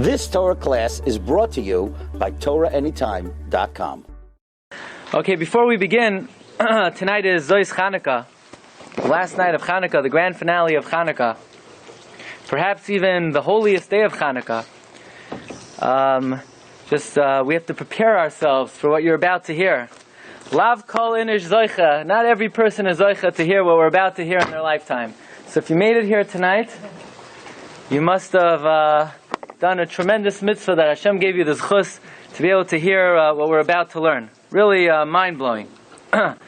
This Torah class is brought to you by TorahAnytime.com. Okay, before we begin, tonight is Zois Chanukah, the last night of Chanukah, the grand finale of Chanukah, perhaps even the holiest day of Chanukah. We have to prepare ourselves for what you're about to hear. Lav kol inish zoicha. Not every person is zoicha to hear what we're about to hear in their lifetime. So if you made it here tonight, you must have done a tremendous mitzvah that Hashem gave you the zchus to be able to hear what we're about to learn. Really mind-blowing. The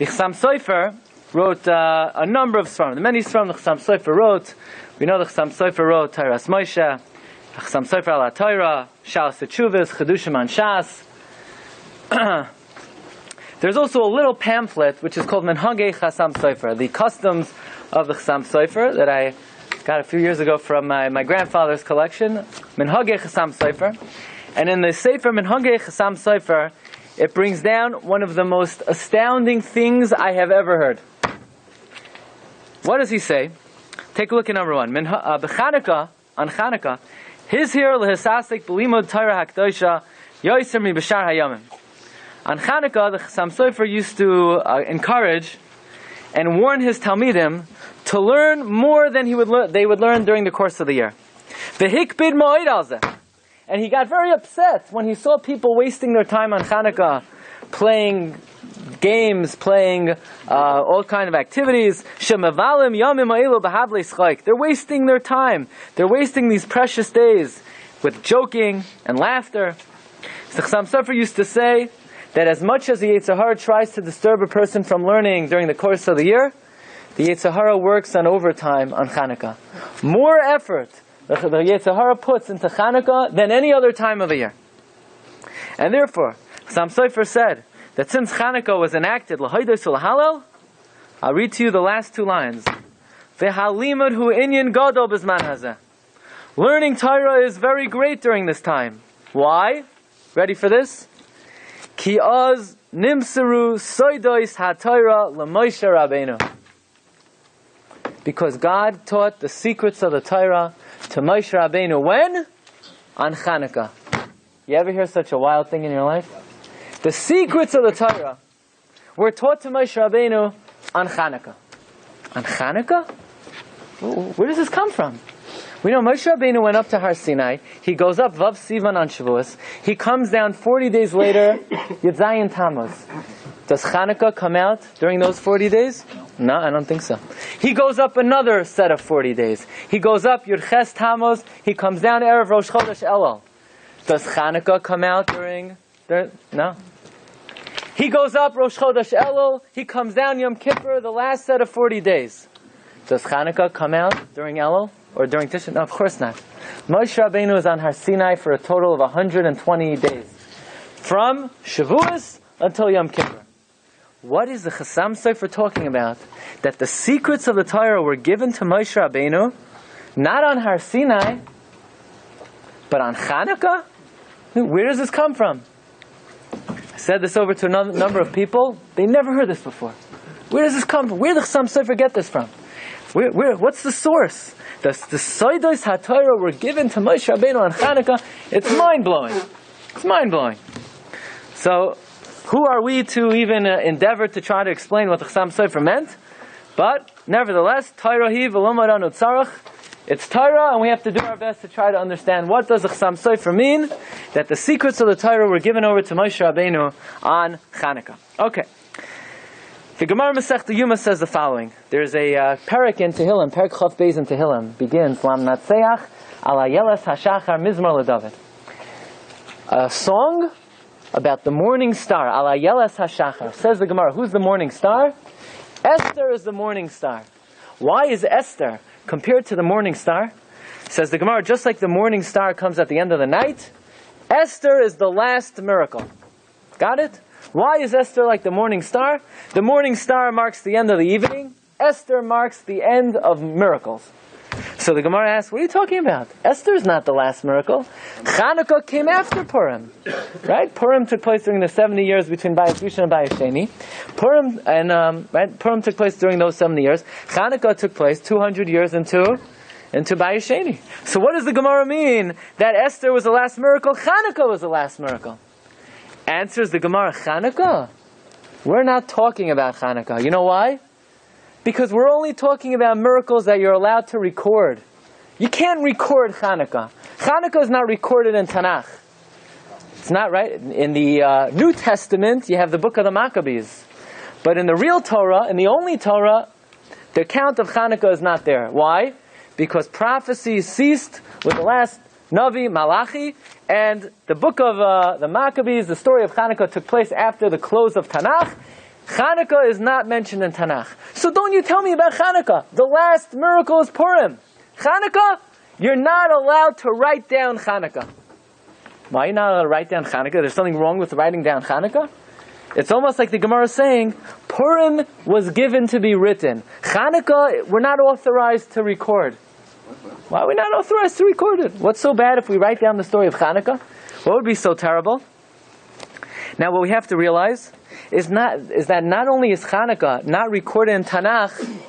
Chassam Sofer wrote a number of sfarim. The many sfarim the Chassam Sofer wrote. We know the Chassam Sofer wrote Tairas Moshe, the Chassam Sofer ala Torah, Shalas Teshuvos, Chedushim an Shas. There's also a little pamphlet which is called Minhagei Chassam Sofer, the customs of the Chassam Sofer, that I got a few years ago from my grandfather's collection, Minhagei Chassam Sofer. And in the Sefer Minhagei Chassam Sofer, it brings down one of the most astounding things I have ever heard. What does he say? Take a look at number one. B'Chanukah, on Chanukah, his here lehisasik b'limud Torah hakdosha yoiser mi b'shar hayamim. On Chanukah, the Chassam Sofer used to encourage and warn his Talmidim to learn more than they would learn during the course of the year. V'hikbid ma'od al zeh. And he got very upset when he saw people wasting their time on Chanukah, playing games, playing all kind of activities. Shemavalim yamim ha'elu b'havlei schayk. They're wasting their time. They're wasting these precious days with joking and laughter. So Chassam Sofer used to say that as much as the Yetzer Hara tries to disturb a person from learning during the course of the year, the Yetzer Hara works on overtime on Chanukah. More effort the Yetzer Hara puts into Chanukah than any other time of the year. And therefore, Chassam Sofer said that since Chanukah was enacted, l'hodos u'l'halal, I'll read to you the last two lines. V'halimud hu inyan gadol b'zman hazeh. Learning Torah is very great during this time. Why? Ready for this? Ki oz nimseru soidos ha-Torah l'Moshe Rabbeinu. Because God taught the secrets of the Torah to Moshe Rabbeinu when? On Chanukah. You ever hear such a wild thing in your life? The secrets of the Torah were taught to Moshe Rabbeinu on Chanukah. On Chanukah? Where does this come from? We know Moshe Rabbeinu went up to Har Sinai. He goes up Vav Sivan on Shavuos. He comes down 40 days later, Yud Zayin Tammuz. Does Chanukah come out during those 40 days? No, I don't think so. He goes up another set of 40 days. He goes up Yud Ches Tammuz. He comes down Erev Rosh Chodesh Elul. Does Chanukah come out during? No. He goes up Rosh Chodesh Elul. He comes down Yom Kippur, the last set of 40 days. Does Chanukah come out during Elul or during Tisha? No, of course not. Moshe Rabbeinu is on Har Sinai for a total of 120 days, from Shavuos until Yom Kippur. What is the Chassam Sofer talking about? That the secrets of the Torah were given to Moshe Rabbeinu, not on Har Sinai, but on Chanukah? Where does this come from? I said this over to a number of people. They never heard this before. Where does this come from? Where did the Chassam Sofer get this from? What's the source? The Soidos HaTorah were given to Moshe Rabbeinu on Chanukah. It's mind-blowing. It's mind-blowing. So, who are we to even endeavor to try to explain what the Chassam Sofer meant? But, nevertheless, Torah hi v'lo maranu tzarach. It's Torah, and we have to do our best to try to understand what does the Chassam Sofer mean, that the secrets of the Torah were given over to Moshe Rabbeinu on Chanukah. Okay. The Gemara Masechta Yuma says the following. There's a perek in Tehillim, perek Chav Beis in Tehillim, begins, Lam Natseach ala Yelas HaShachar Mizmor LeDavid. A song about the morning star, ala Yelas HaShachar. Says the Gemara, who's the morning star? Esther is the morning star. Why is Esther compared to the morning star? Says the Gemara, just like the morning star comes at the end of the night, Esther is the last miracle. Got it? Why is Esther like the morning star? The morning star marks the end of the evening. Esther marks the end of miracles. So the Gemara asks, what are you talking about? Esther is not the last miracle. Chanukah came after Purim. Right? Purim took place during the 70 years between Bayis Rishon and Bayis Sheni. Purim took place during those 70 years. Chanukah took place 200 years into into Bayis Sheni. So what does the Gemara mean that Esther was the last miracle, Chanukah was the last miracle? Answers the Gemara, Chanukah? We're not talking about Chanukah. You know why? Because we're only talking about miracles that you're allowed to record. You can't record Chanukah. Chanukah is not recorded in Tanakh. It's not, right? In the New Testament, you have the book of the Maccabees. But in the real Torah, in the only Torah, the account of Chanukah is not there. Why? Because prophecy ceased with the last Navi, Malachi, and the book of the Maccabees, the story of Chanukah took place after the close of Tanakh. Chanukah is not mentioned in Tanakh. So don't you tell me about Chanukah. The last miracle is Purim. Chanukah, you're not allowed to write down Chanukah. Why are you not allowed to write down Chanukah? There's something wrong with writing down Chanukah? It's almost like the Gemara is saying, Purim was given to be written. Chanukah, we're not authorized to record. Why are we not authorized to record it? What's so bad if we write down the story of Chanukah? What would be so terrible? Now what we have to realize is that not only is Chanukah not recorded in Tanakh,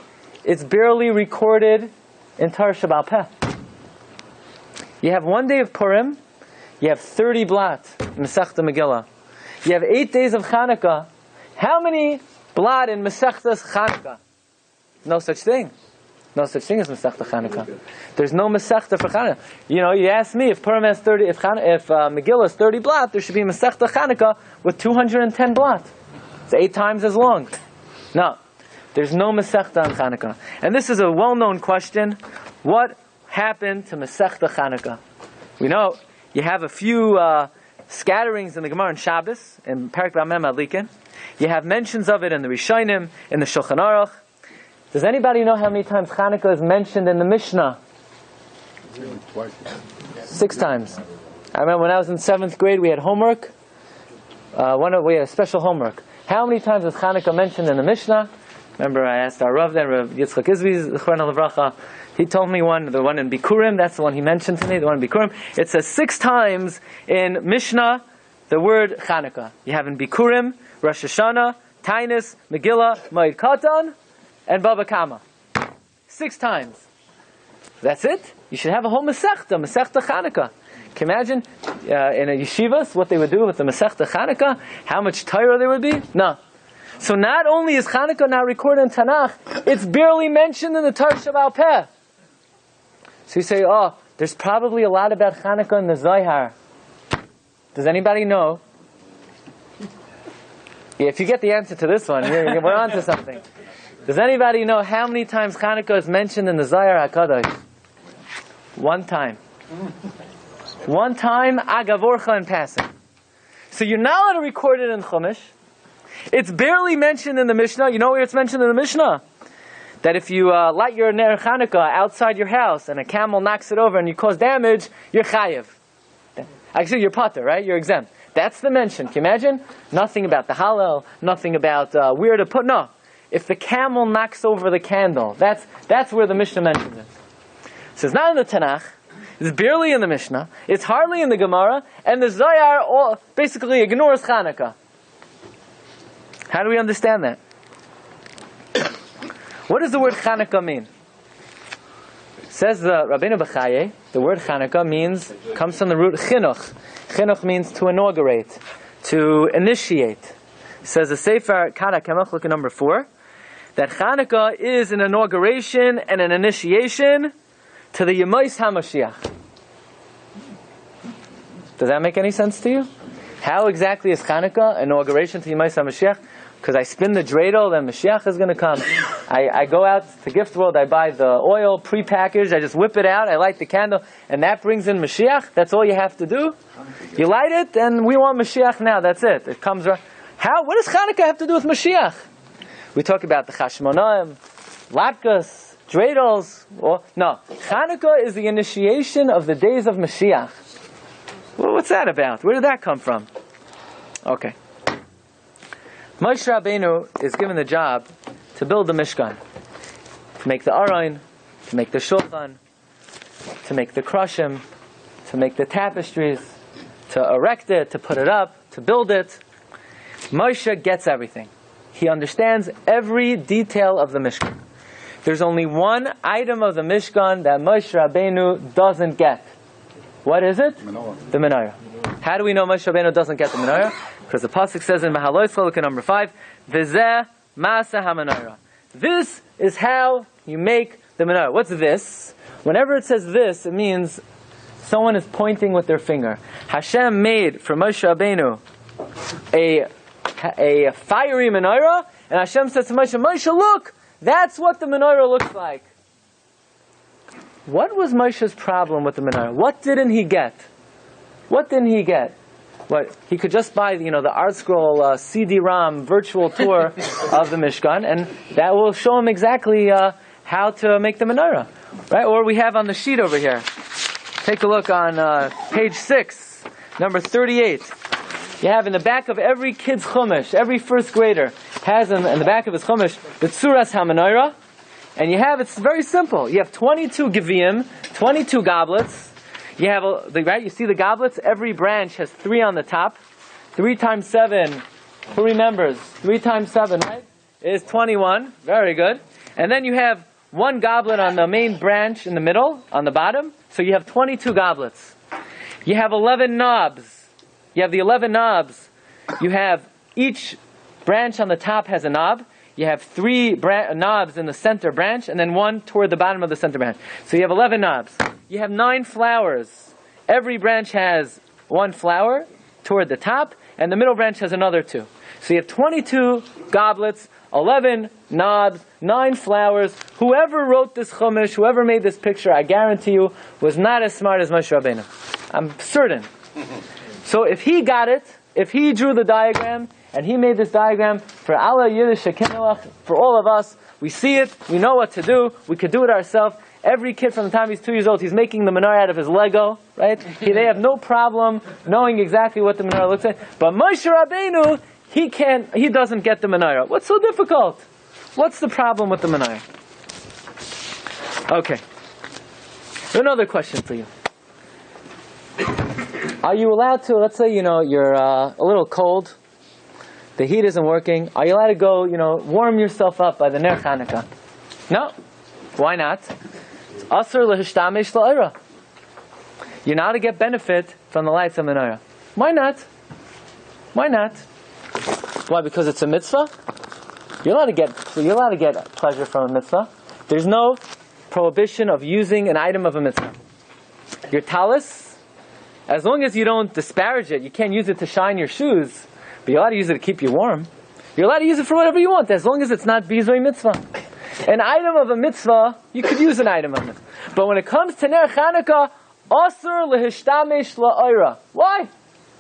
it's barely recorded in Torah Sheba'al Peh. You have one day of Purim, you have 30 blat, Masechta Megillah. You have 8 days of Chanukah. How many blat in Masechtas Chanukah? No such thing. No such thing as Masechta Chanukah. There's no Masechta for Chanukah. You know, you ask me if Purim has 30, if Megillah is 30 blat, there should be Masechta Chanukah with 210 blat. It's 8 times as long. No, there's no Masechta on Chanukah. And this is a well-known question. What happened to Masechta Chanukah? We know you have a few scatterings in the Gemara and Shabbos, in Perek B'Amem Adlikin. You have mentions of it in the Rishonim, in the Shulchan Aruch. Does anybody know how many times Chanukah is mentioned in the Mishnah? 6 times. I remember when I was in 7th grade, we had homework. We had a special homework. How many times is Chanukah mentioned in the Mishnah? Remember, I asked our Rav then, Rav Yitzchak Izvi, Zechron Levracha. He told me the one in Bikurim, that's the one he mentioned to me, the one in Bikurim. It says 6 times in Mishnah the word Chanukah. You have in Bikurim, Rosh Hashanah, Tainus, Megillah, Moed Katan, and Baba Kama. 6 times. That's it? You should have a whole Masechta Chanukah. Can you imagine in a yeshivas what they would do with the Masechta Chanukah? How much Torah there would be? No. So not only is Chanukah not recorded in Tanakh, it's barely mentioned in the Torah Sheba'al Peh. So you say, oh, there's probably a lot about Chanukah in the Zohar. Does anybody know? Yeah, if you get the answer to this one, we're on to something. Does anybody know how many times Chanukah is mentioned in the Zohar HaKadosh? 1 time. 1 time, Agavorcha in passing. So you're not allowed to record it in Chumash. It's barely mentioned in the Mishnah. You know where it's mentioned in the Mishnah? That if you light your Ner Chanukah outside your house and a camel knocks it over and you cause damage, you're chayiv. Actually, you're pater, right? You're exempt. That's the mention. Can you imagine? Nothing about the Hallel, nothing about where to put. No. If the camel knocks over the candle, that's where the Mishnah mentions it. So it's not in the Tanakh. It's barely in the Mishnah. It's hardly in the Gemara. And the Zohar basically ignores Chanukah. How do we understand that? What does the word Chanukah mean? Says the Rabbeinu B'chaye, the word Chanukah comes from the root chinuch. Chinuch means to inaugurate, to initiate. Says the Sefer Kada Kemach, look at number 4, that Chanukah is an inauguration and an initiation to the Yemais HaMashiach. Does that make any sense to you? How exactly is Chanukah inauguration to Yemais HaMashiach? Because I spin the dreidel, then Mashiach is going to come. I go out to Gift World, I buy the oil prepackaged, I just whip it out, I light the candle, and that brings in Mashiach. That's all you have to do. You light it, and we want Mashiach now. That's it. It comes right. What does Chanukah have to do with Mashiach? We talk about the Chashmonaim, Latkes, dreidels. No, Chanukah is the initiation of the days of Mashiach. Well, what's that about? Where did that come from? Okay. Moshe Rabbeinu is given the job to build the Mishkan, to make the Aron, to make the Shulchan, to make the Krushim, to make the tapestries, to erect it, to put it up, to build it. Moshe gets everything. He understands every detail of the Mishkan. There's only one item of the Mishkan that Moshe Rabbeinu doesn't get. What is it? Menorah. The Menorah. How do we know Moshe Rabbeinu doesn't get the Menorah? Because the pasuk says in Mahalois Chalukah number 5, V'zeh Masa HaMenorah. This is how you make the Menorah. What's this? Whenever it says this, it means someone is pointing with their finger. Hashem made for Moshe Rabbeinu a fiery Menorah, and Hashem says to Moshe, Moshe, look! That's what the Menorah looks like. What was Moshe's problem with the Menorah? What didn't he get? What didn't he get? What, he could just buy, the Art Scroll CD-ROM virtual tour of the Mishkan, and that will show him exactly how to make the Menorah. Right? Or we have on the sheet over here. Take a look on page 6, number 38. You have in the back of every kid's chumash, every first grader has in the back of his chumash the Tzuras HaMenorah, and it's very simple. You have 22 gevim, 22 goblets. You have right. You see the goblets. Every branch has 3 on the top. 3 times 7. Who remembers? 3 times 7, right? Is 21. Very good. And then you have 1 goblet on the main branch in the middle, on the bottom. So you have 22 goblets. You have 11 knobs. You have the 11 knobs. You have each branch on the top has a knob. You have 3 knobs in the center branch, and then 1 toward the bottom of the center branch. So you have 11 knobs. You have 9 flowers. Every branch has 1 flower toward the top, and the middle branch has another 2. So you have 22 goblets, 11 knobs, 9 flowers. Whoever wrote this chumash, whoever made this picture, I guarantee you, was not as smart as Moshe Rabbeinu. I'm certain. So if he got it, if he drew the diagram, and he made this diagram for Allah Yiddish Shekinah, for all of us, we see it, we know what to do, we could do it ourselves. Every kid from the time he's 2 years old, he's making the menorah out of his Lego, right? They have no problem knowing exactly what the menorah looks like. But Moshe Rabbeinu, he doesn't get the menorah. What's so difficult? What's the problem with the menorah? Okay. Another question for you. Are you allowed to, let's say, you're a little cold, the heat isn't working, are you allowed to go, warm yourself up by the Ner Chanukah? No. Why not? It's asur lehishtamesh la'ira. You're not to get benefit from the lights of menorah. Why not? Why not? Why? Because it's a mitzvah? You're allowed to get pleasure from a mitzvah. There's no prohibition of using an item of a mitzvah. Your talis, as long as you don't disparage it, you can't use it to shine your shoes, but you're allowed to use it to keep you warm. You're allowed to use it for whatever you want, as long as it's not bizui mitzvah. An item of a mitzvah, you could use an item of a mitzvah. But when it comes to Ner Chanukah, asur lehishtamesh la'ira. Why?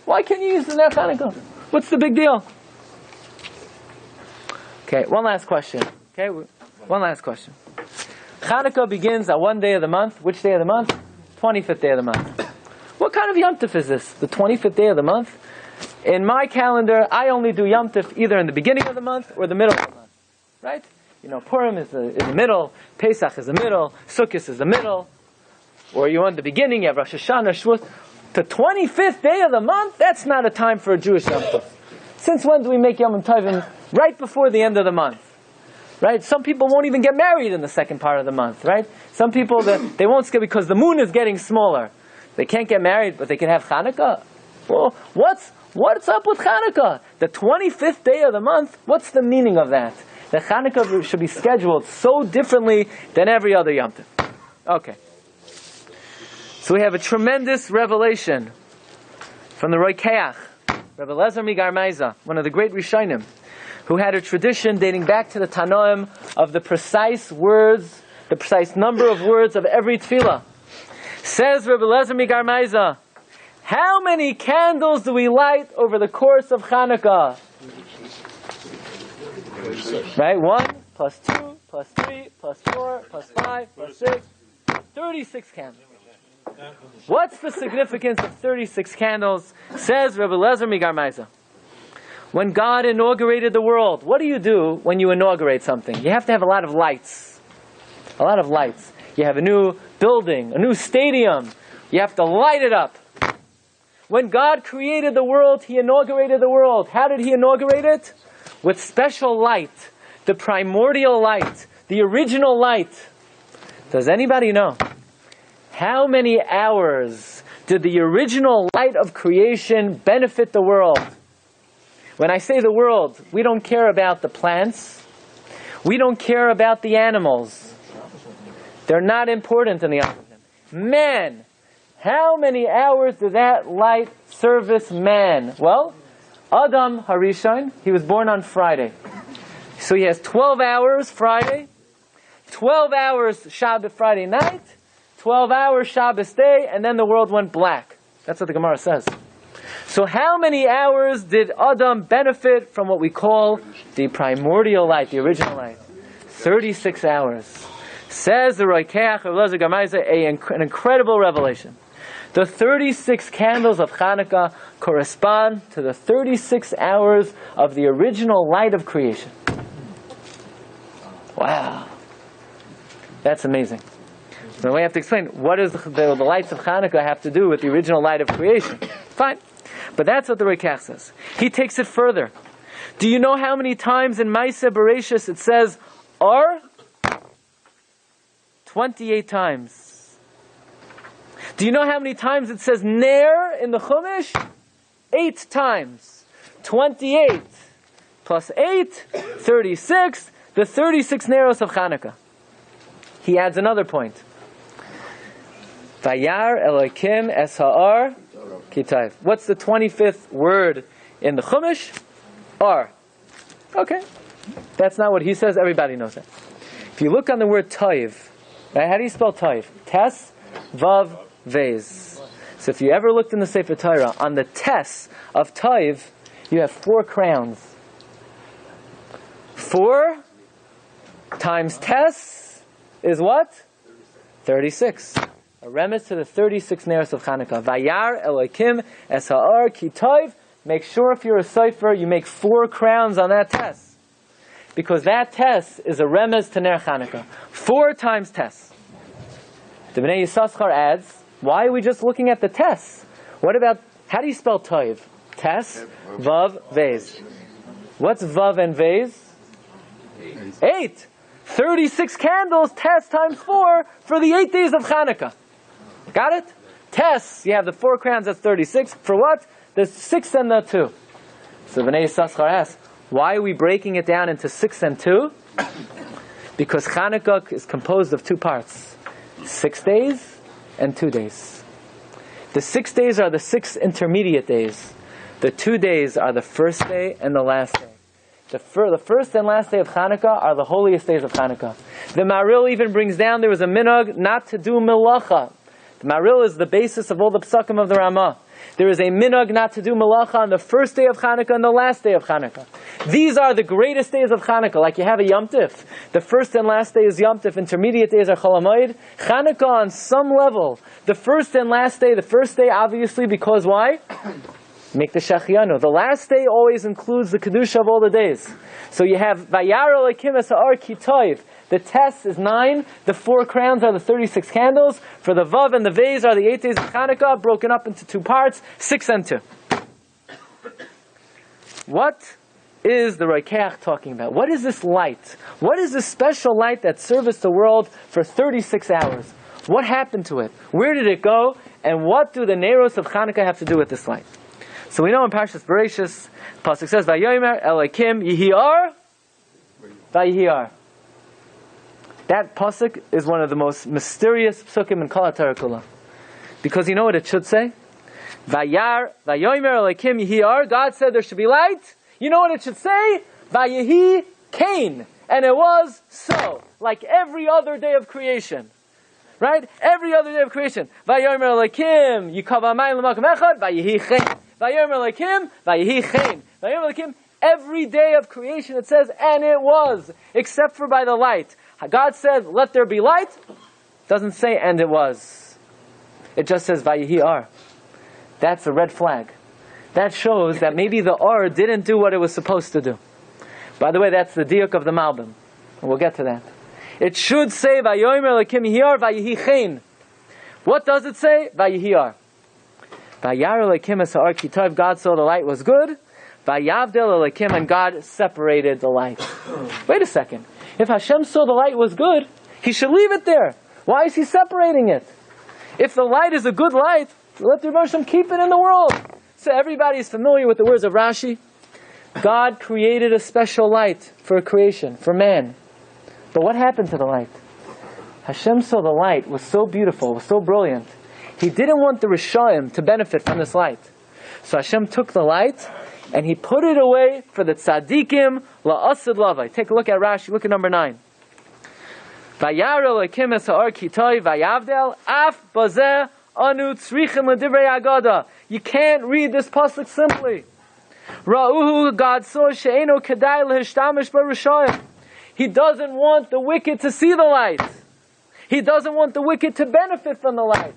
Why can't you use the Ner Chanukah? What's the big deal? Okay, one last question. Okay, one last question. Chanukah begins at one day of the month. Which day of the month? 25th day of the month. What kind of Yom Tov is this? The 25th day of the month? In my calendar, I only do Yom Tov either in the beginning of the month or the middle of the month. Right? Purim is the middle, Pesach is the middle, Sukkot is the middle. Or you want the beginning, you have Rosh Hashanah, Shavuot. The 25th day of the month, that's not a time for a Jewish Yom Tov. Since when do we make Yom Tovim right before the end of the month? Right? Some people won't even get married in the second part of the month, right? Some people, they won't skip because the moon is getting smaller. They can't get married, but they can have Chanukah. Well, what's up with Chanukah? The 25th day of the month, what's the meaning of that? That Chanukah should be scheduled so differently than every other Yom Tov. Okay. So we have a tremendous revelation from the Roikeach, Rabbi Lezer Migarmaiza, one of the great Rishonim, who had a tradition dating back to the Tanoim of the precise words, the precise number of words of every tefillah. Says Rabbi Lezer Migarmaiza, how many candles do we light over the course of Chanukah? Right? 1 plus 2 plus 3 plus 4 plus 5 plus 6. 36 candles. What's the significance of 36 candles? Says Rabbi Lezer Migarmaiza. When God inaugurated the world, what do you do when you inaugurate something? You have to have a lot of lights. A lot of lights. You have a new building, a new stadium. You have to light it up. When God created the world, He inaugurated the world. How did He inaugurate it? With special light. The primordial light. the original light. Does anybody know how many hours did the original light of creation benefit the world? When I say the world, we don't care about the plants. We don't care about the animals. They're not important in the eyes of him. Man, how many hours did that light service man? Well, Adam Harishon, he was born on Friday. So he has 12 hours Friday, 12 hours Shabbat Friday night, 12 hours Shabbos day, and then the world went black. That's what the Gemara says. So how many hours did Adam benefit from what we call the primordial light, the original light? 36 hours. Says the Roikeach of Lezer Gamaiza, an incredible revelation. The 36 candles of Chanukah correspond to the 36 hours of the original light of creation. Wow. That's amazing. Now we have to explain, what does the lights of Chanukah have to do with the original light of creation? Fine. But that's what the Roikeach says. He takes it further. Do you know how many times in Maaseh Bereshis it says, Or? 28 times. Do you know how many times it says Ner in the Chumash? 8 times. 28 plus 8, 36, the 36 Neros of Chanukah. He adds another point. Vayar Elokim es ha'ar kitayv. What's the 25th word in the Chumash? Ar. Okay. That's not what he says. Everybody knows that. If you look on the word Toiv, right, how do you spell Toiv? Tes, Vav, Vez. So if you ever looked in the Sefer Torah, on the Tes of Toiv, you have 4 crowns. 4 times Tes is what? 36. A remez to the 36 Neros of Chanukah. Vayar Elokim es ha'ar ki toiv. Make sure if you're a cipher, you make 4 crowns on that Tes. Because that Tes is a remez to Ner Chanukah. 4 times Tes. The Bnei Yissaschar adds, why are we just looking at the Tes? What about, how do you spell toiv? Tes, Vav, Vez. What's Vav and Vez? 8. 36 candles, Tes times 4 for the 8 days of Chanukah. Got it? Tes, you have the 4 crowns, that's 36. For what? The 6 and the 2. So Bnei Yissaschar asks, why are we breaking it down into 6 and 2? Because Chanukah is composed of 2 parts. 6 days and 2 days. The 6 days are the 6 intermediate days. The 2 days are the first day and the last day. The first and last day of Chanukah are the holiest days of Chanukah. The Maril even brings down, there was a minhag not to do melacha. The Maril is the basis of all the psukim of the Ramah. There is a minhag not to do melacha on the first day of Chanukah and the last day of Chanukah. These are the greatest days of Chanukah, like you have a Yom Tif. The first and last day is Yom Tif, intermediate days are Chol HaMoed. Chanukah on some level, the first and last day, the first day obviously because why? Make the Shechianu. The last day always includes the Kedusha of all the days. So you have Vayar Elokim es ha'ar ki toiv. The Tes is 9. The 4 crowns are the 36 candles. For the Vav and the Vez are the 8 days of Chanukah, broken up into 2 parts, 6 and 2. What is the Roikeach talking about? What is this light? What is this special light that serviced the world for 36 hours? What happened to it? Where did it go? And what do the Neros of Chanukah have to do with this light? So we know in Parshas Bereshis, the pasuk says, "Vayomer Elokim Yihiar, Vayihiar." That pasuk is one of the most mysterious psukim in Kol HaTorah Kula, because you know what it should say? Vayomer Elokim Yihiar. God said there should be light. You know what it should say? Vayihi Kain, and it was so, like every other day of creation. Right? Every other day of creation. Vayomer Elokim Yikav Hamayim L'makom Echad, Vayihi Kain. Vayomer Elokim, Vayihi Chaim. Vayomer Elokim, every day of creation it says, and it was, except for by the light. God said, let there be light. Doesn't say, and it was. It just says, Vayihi Ar. That's a red flag. That shows that maybe the Ar didn't do what it was supposed to do. By the way, that's the diuk of the Malbim. And we'll get to that. It should say, Vayomer Elokim Yihi Ar, Vayihi Chaim. What does it say? Vayihi Ar. Vayar Elokim es ha'ar ki tov. God saw the light was good. Vayavdel Elokim, and God separated the light. Wait a second. If Hashem saw the light was good, He should leave it there. Why is He separating it? If the light is a good light, let the Hashem keep it in the world. So everybody is familiar with the words of Rashi. God created a special light for creation, for man. But what happened to the light? Hashem saw the light was so beautiful, was so brilliant. He didn't want the Rishaim to benefit from this light. So Hashem took the light and He put it away for the tzaddikim la'asid lavai. Take a look at Rashi, look at number 9. Vayar Elokim es ha'or kitoi vayavdel af bazeh anu tzrichim l'divrei agada. You can't read this pasuk simply. Ra'uhu, God saw she'eno kedai l'hishtamish b'rishayim. He doesn't want the wicked to see the light. He doesn't want the wicked to benefit from the light.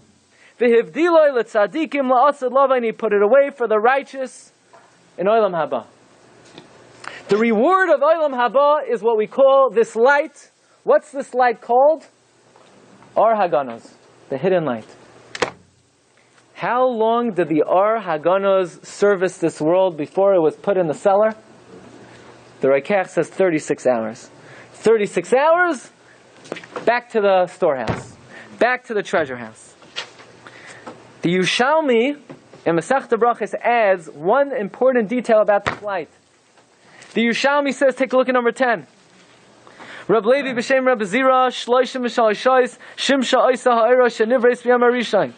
V'hivdiloi l'tzadikim la'asad lavai, and He put it away for the righteous in Olam Haba. The reward of Olam Haba is what we call this light. What's this light called? Ar Haganos, the hidden light. How long did the Ar Haganos service this world before it was put in the cellar? The Raikach says 36 hours. 36 hours, back to the storehouse. Back to the treasure house. The Yushalmi in Masechta Brachos adds one important detail about this light. The Yushalmi says, take a look at number 10. Rab Levi b'shem Rab Zira shloishim v'shaloshos shimsha oisa ha'ira shenivreis b'yam harishayin.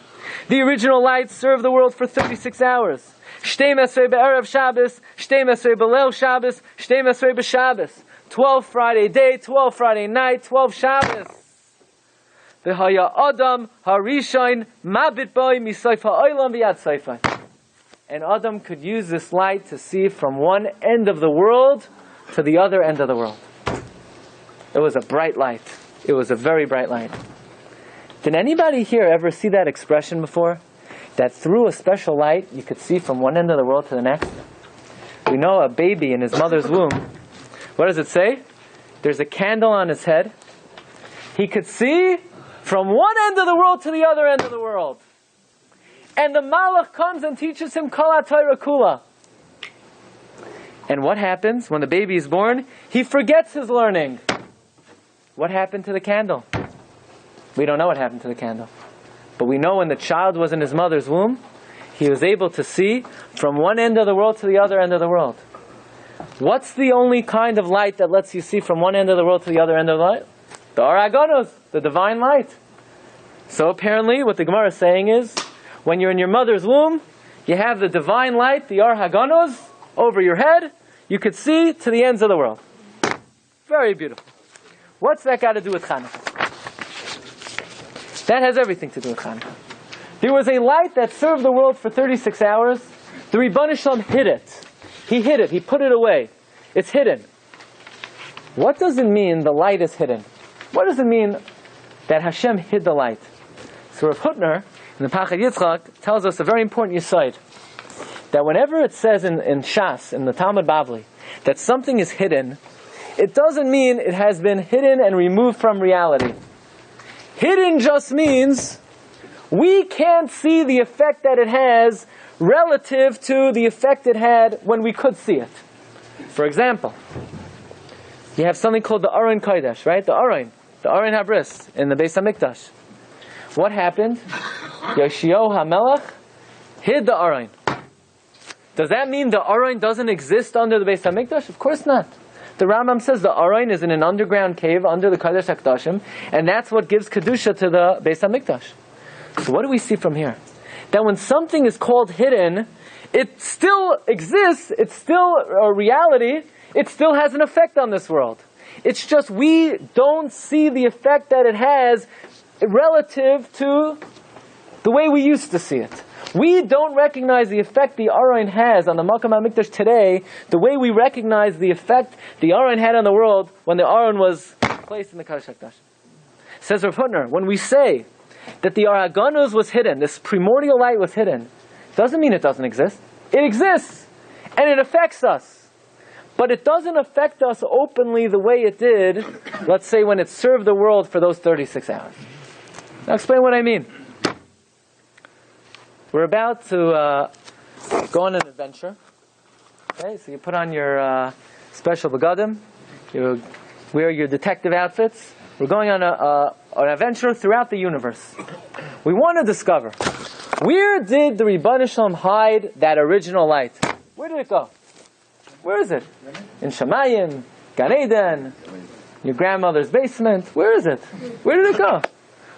The original light served the world for 36 hours. Shtei mesrei be'erev Shabbos, Shtei mesrei be'leil Shabbos, Shtei mesrei b'Shabbos. 12 Friday day, 12 Friday night, 12 Shabbos. V'haya Adam harishayin mabit boi misayf ha'olam v'yad sayfai. And Adam could use this light to see from one end of the world to the other end of the world. It was a bright light. It was a very bright light. Did anybody here ever see that expression before? That through a special light, you could see from one end of the world to the next? We know a baby in his mother's womb. What does it say? There's a candle on his head. He could see from one end of the world to the other end of the world. And the Malach comes and teaches him Kol HaTorah Kula. And what happens when the baby is born? He forgets his learning. What happened to the candle? We don't know what happened to the candle. But we know when the child was in his mother's womb, he was able to see from one end of the world to the other end of the world. What's the only kind of light that lets you see from one end of the world to the other end of the light? The Ar Haganos, the divine light. So apparently what the Gemara is saying is, when you're in your mother's womb, you have the divine light, the Ar Haganos, over your head. You could see to the ends of the world. Very beautiful. What's that got to do with Chanukah? That has everything to do with Chanukah. There was a light that served the world for 36 hours. The Ribbon Shalom hid it. He hid it. He put it away. It's hidden. What does it mean the light is hidden? What does it mean that Hashem hid the light? So Rav Hutner, in the Pachad Yitzchak, tells us a very important yesod. That whenever it says in Shas, in the Talmud Bavli, that something is hidden, it doesn't mean it has been hidden and removed from reality. Hidden just means we can't see the effect that it has relative to the effect it had when we could see it. For example, you have something called the Aron Kodesh, right? The Aron Habris in the Beis HaMikdash. What happened? Yoshiyahu HaMelech hid the Aron. Does that mean the Aron doesn't exist under the Beis HaMikdash? Of course not. The Rambam says the Aron is in an underground cave under the Kodesh HaKadoshim, and that's what gives Kedusha to the Beis HaMikdash. So what do we see from here? That when something is called hidden, it still exists, it's still a reality, it still has an effect on this world. It's just we don't see the effect that it has relative to the way we used to see it. We don't recognize the effect the Aron has on the Makam HaMikdash today the way we recognize the effect the Aron had on the world when the Aron was placed in the Kodesh HaKadoshim. Says Rav Hutner, when we say that the Ar Haganos was hidden, this primordial light was hidden, doesn't mean it doesn't exist. It exists, and it affects us. But it doesn't affect us openly the way it did, let's say, when it served the world for those 36 hours. Now explain what I mean. We're about to go on an adventure. Okay, so you put on your special begadim, you wear your detective outfits. We're going on an adventure throughout the universe. We want to discover, where did the Ribbon Shalom hide that original light? Where did it go? Where is it? In Shamayim, Gan Eden, your grandmother's basement. Where is it? Where did it go?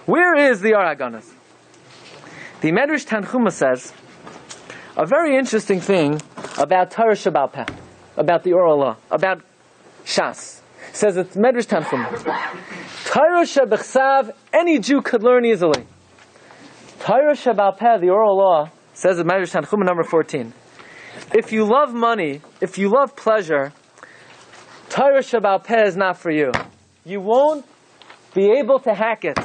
Where is the Ar HaGanos? The Medrash Tanchuma says a very interesting thing about Torah Sheba'al Peh, about the oral law, about Shas. It says it's Medrash Tanchuma. Torah Shebechsav, any Jew could learn easily. Torah Sheba'al Peh, the oral law, says in Medrash Tanchuma number 14. If you love money, if you love pleasure, Torah Sheba'al Peh is not for you. You won't be able to hack it.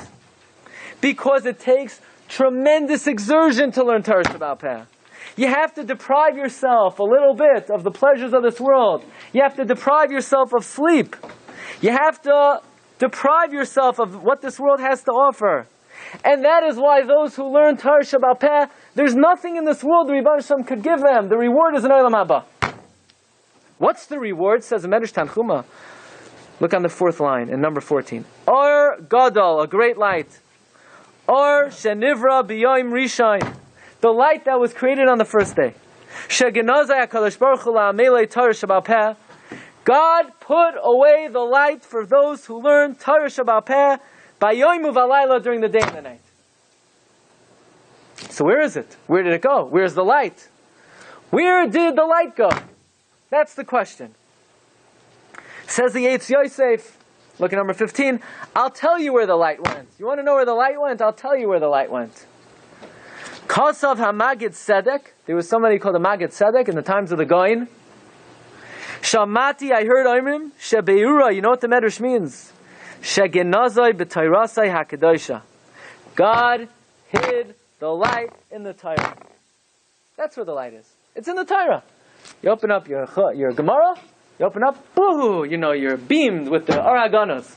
Because it takes tremendous exertion to learn Torah Sheba'al Peh. You have to deprive yourself a little bit of the pleasures of this world. You have to deprive yourself of sleep. You have to deprive yourself of what this world has to offer. And that is why those who learn Torah Sheba'al Peh, there's nothing in this world the Ribbon Shalom could give them. The reward is in Olam Haba. What's the reward? Says the Medrash Tanchuma. Look on the fourth line in number 14. Or Gadol, a great light. Or Shenivra B'Yom Rishon, the light that was created on the first day. Shegenazai HaKadosh Baruch Hu La'amelei Torah Sheba'al Peh. God put away the light for those who learn Torah Sheba'al Peh B'Yom U'Valayla, during the day and the night. So where is it? Where did it go? Where's the light? Where did the light go? That's the question. Says the Eitz Yosef, look at number 15. I'll tell you where the light went. You want to know where the light went? I'll tell you where the light went. Kosav HaMagid Tzedek. There was somebody called a Magid Tzedek in the times of the Goin. Shamati, I heard Omrim, Shebeura, you know what the Medrash means? Shegenazai b'Tayrasai HaKadosha. God hid the light in the Torah. That's where the light is. It's in the Torah. You open up your Gemara, you open up, boo, you're beamed with the Ar HaGanos.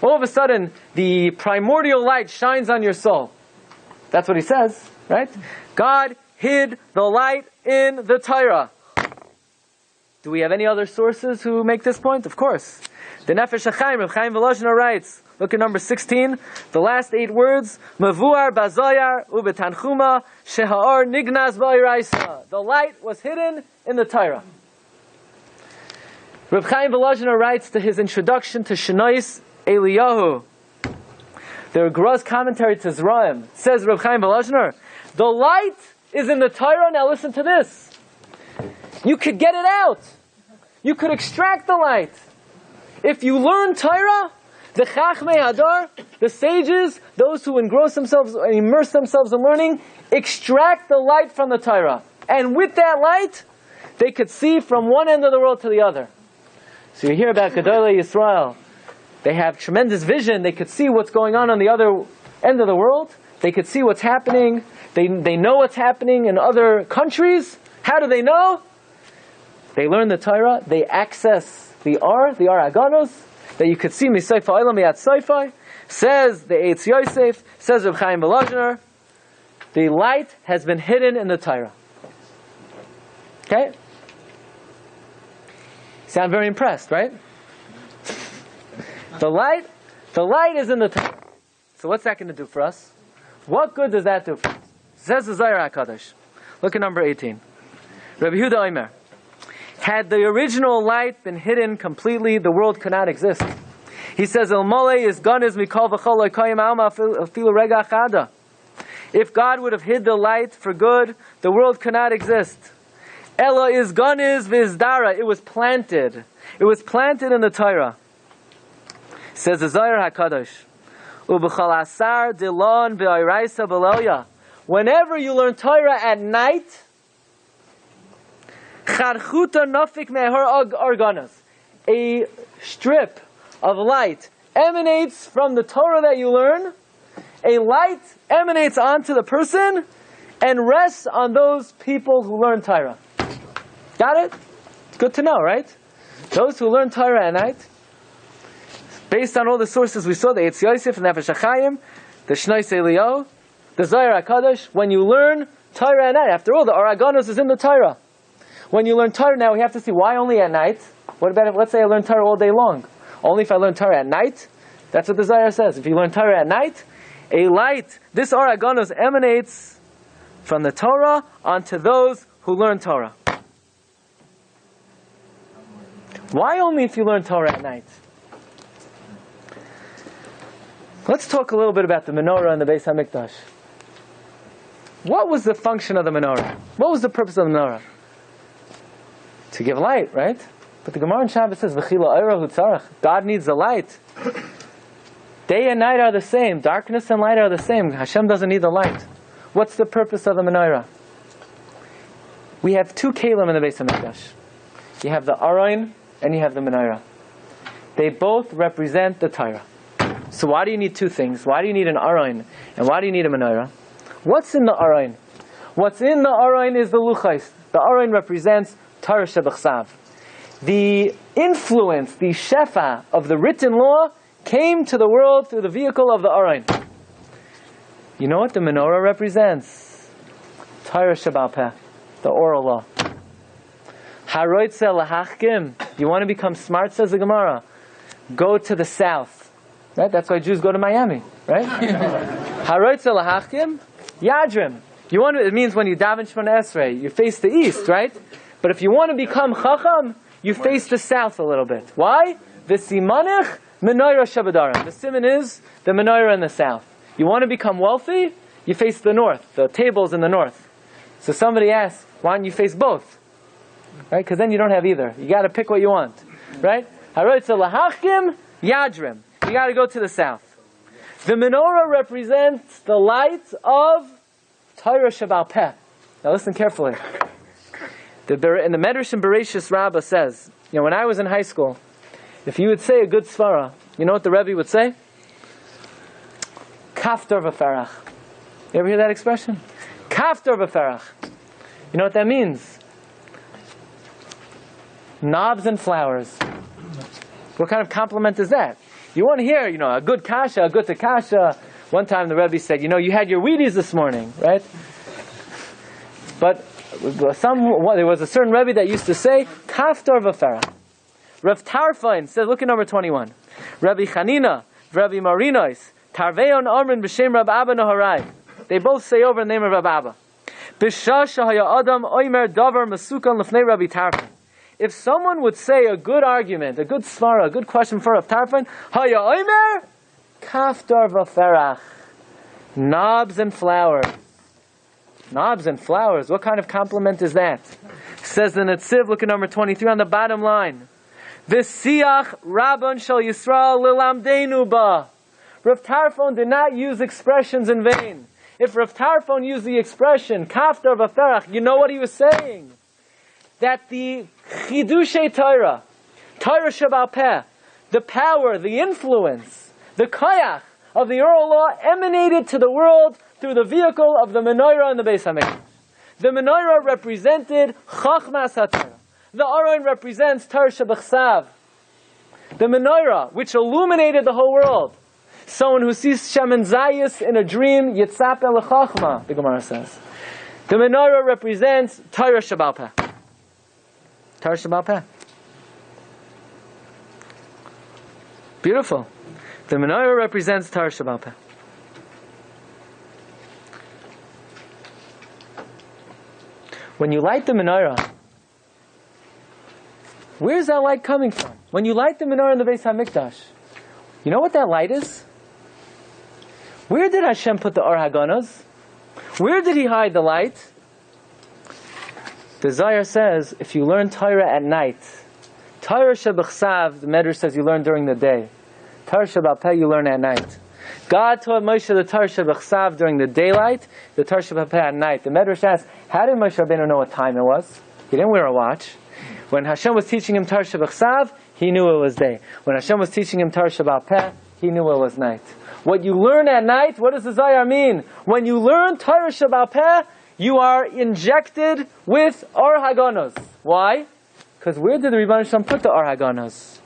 All of a sudden, the primordial light shines on your soul. That's what he says, right? God hid the light in the Torah. Do we have any other sources who make this point? Of course. The Nefesh HaChaim, Reb Chaim Volozhiner writes, look at number 16, the last 8 words, Mavuar Bazoyar Ubetanchuma Sheha'or Nignaz Ba'iraisa. The light was hidden in the Torah. Reb Chaim Volozhiner writes to his introduction to Shenois Eliyahu, the Graz commentary to Zraim, says Reb Chaim Volozhiner, the light is in the Torah. Now listen to this. You could get it out. You could extract the light. If you learn Torah, the Chachmei Hadar, the sages, those who engross themselves, immerse themselves in learning, extract the light from the Torah. And with that light, they could see from one end of the world to the other. So you hear about Gedolei Yisrael. They have tremendous vision. They could see what's going on the other end of the world. They could see what's happening. They know what's happening in other countries. How do they know? They learn the Torah. They access the Ar HaGanos, that you could see Misayfa Olam Miyat Sayfai. Says the Eitz Yosef, says Reb Chaim Volozhiner, the light has been hidden in the Torah. Okay? Sound very impressed, right? The light is in the Torah. So what's that going to do for us? What good does that do for us? Says the Zohar HaKadosh. Look at number 18. Rabbi Yehuda Omer, had the original light been hidden completely, the world could not exist. He says, El Mole is ganiz mikol v'chol lo'kayim alma afilu rega achada. If God would have hid the light for good, the world could not exist. Ella is ganiz v'izdara. It was planted. It was planted in the Torah. Says the Zohar HaKadosh, U'b'chol asar dilon v'ayraisa b'loya. Whenever you learn Torah at night, Charchuta nafik mehar arganas. A strip of light emanates from the Torah that you learn. A light emanates onto the person and rests on those people who learn Torah. Got it? It's good to know, right? Those who learn Torah at night, based on all the sources we saw, the Eitz Yosef, the Nefesh HaChaim, the Shnois Eliyahu, the Zohar HaKadosh, when you learn Torah at night, after all, the Ar HaGanos is in the Torah. When you learn Torah now, we have to see why only at night. What about if, let's say I learn Torah all day long? Only if I learn Torah at night? That's what the Zohar says. If you learn Torah at night, a light, this Or HaGanos emanates from the Torah onto those who learn Torah. Why only if you learn Torah at night? Let's talk a little bit about the Menorah and the Beis HaMikdash. What was the function of the Menorah? What was the purpose of the Menorah? To give light, right? But the Gemara in Shabbos says, "V'chila oira hu tzarech." God needs the light. Day and night are the same. Darkness and light are the same. Hashem doesn't need the light. What's the purpose of the Menorah? We have two kelim in the Beis HaMikdash. You have the Aron and you have the Menorah. They both represent the Torah. So why do you need two things? Why do you need an Aron and why do you need a Menorah? What's in the Aron? What's in the Aron is the Luchais. The Aron represents Torah Shebechsav. The influence, the Shefa of the written law came to the world through the vehicle of the Aron. You know what the Menorah represents? Torah Shebal Peh, the oral law. Haroitze lahachkim. You want to become smart, says the Gemara. Go to the south. Right? That's why Jews go to Miami. Right? Haroitze lahachkim. Yadrim. You want to, it means when you daven Shemona Esrei, you face the east, right? But if you want to become Chacham, you face the south a little bit. Why? The simanich Menorah Shabadarim. The simon is the Menorah in the south. You want to become wealthy? You face the north. The table's in the north. So somebody asks, why don't you face both? Right? Because then you don't have either. You got to pick what you want. Right? Haroitze lahachkim Yadrim. You got to go to the south. The menorah represents the light of Torah Shebal Peh. Now listen carefully. In the Medrash and Bereshis Rabbah says, when I was in high school, if you would say a good svara, you know what the Rebbe would say? Kaftor v'ferach. You ever hear that expression? Kaftor v'ferach. You know what that means? Knobs and flowers. What kind of compliment is that? You want to hear, a good kasha, a good kasha. One time the Rebbe said, you had your Wheaties this morning, right? But there was a certain Rebbe that used to say, Kaftor v'ferach. Rav Tarfon says, look at number 21. Rabbi Chanina, Rabbi Marinois, Tarveon Amrin b'shem Rab Abba Naharai. They both say over in the name of Rab Abba. B'shasha haya adam oimer davar masukan lefnei Rabbi Tarfon. If someone would say a good argument, a good svara, a good question for Rav Tarfon, haya oimer kaftar v'ferach. Knobs and flowers. Knobs and flowers. What kind of compliment is that? Says the Netziv, look at number 23 on the bottom line. V'siach rabban shel Yisrael lilamdeinu ba. Rav Tarfon did not use expressions in vain. If Rav Tarfon used the expression kaftar v'ferach, you know what he was saying? That the chidushay Torah, Torah Shebal Peh, the power, the influence, the koyach of the oral law emanated to the world through the vehicle of the Menorah and the Beis HaMikdash. The Menorah represented Chachmas HaTorah. The Aron represents Torah Shebechsav. The Menorah, which illuminated the whole world. Someone who sees Shemen Zayis in a dream, Yitzap El Chachma, the Gemara says. The Menorah represents Torah Shebal Peh. Torah Shebal Peh. Beautiful. The Menorah represents Torah Shebal Peh. When you light the Menorah, where's that light coming from? When you light the Menorah in the Beis HaMikdash, you know what that light is? Where did Hashem put the Or HaGanos? Where did He hide the light? The Zohar says, if you learn Torah at night, Torah Shebechsav, the Medrash says you learn during the day. Torah Shebal Peh you learn at night. God taught Moshe the Torah Shebechsav during the daylight, the Torah Shebal Peh at night. The Medrash asks, how did Moshe Rabbeinu know what time it was? He didn't wear a watch. When Hashem was teaching him Torah Shebechsav, he knew it was day. When Hashem was teaching him Torah Shebal Peh, he knew it was night. What you learn at night, what does the Zohar mean? When you learn Torah Shebal Peh, you are injected with Or HaGanos. Why? Because where did the Rebbeinu Shalom put the Or HaGanos?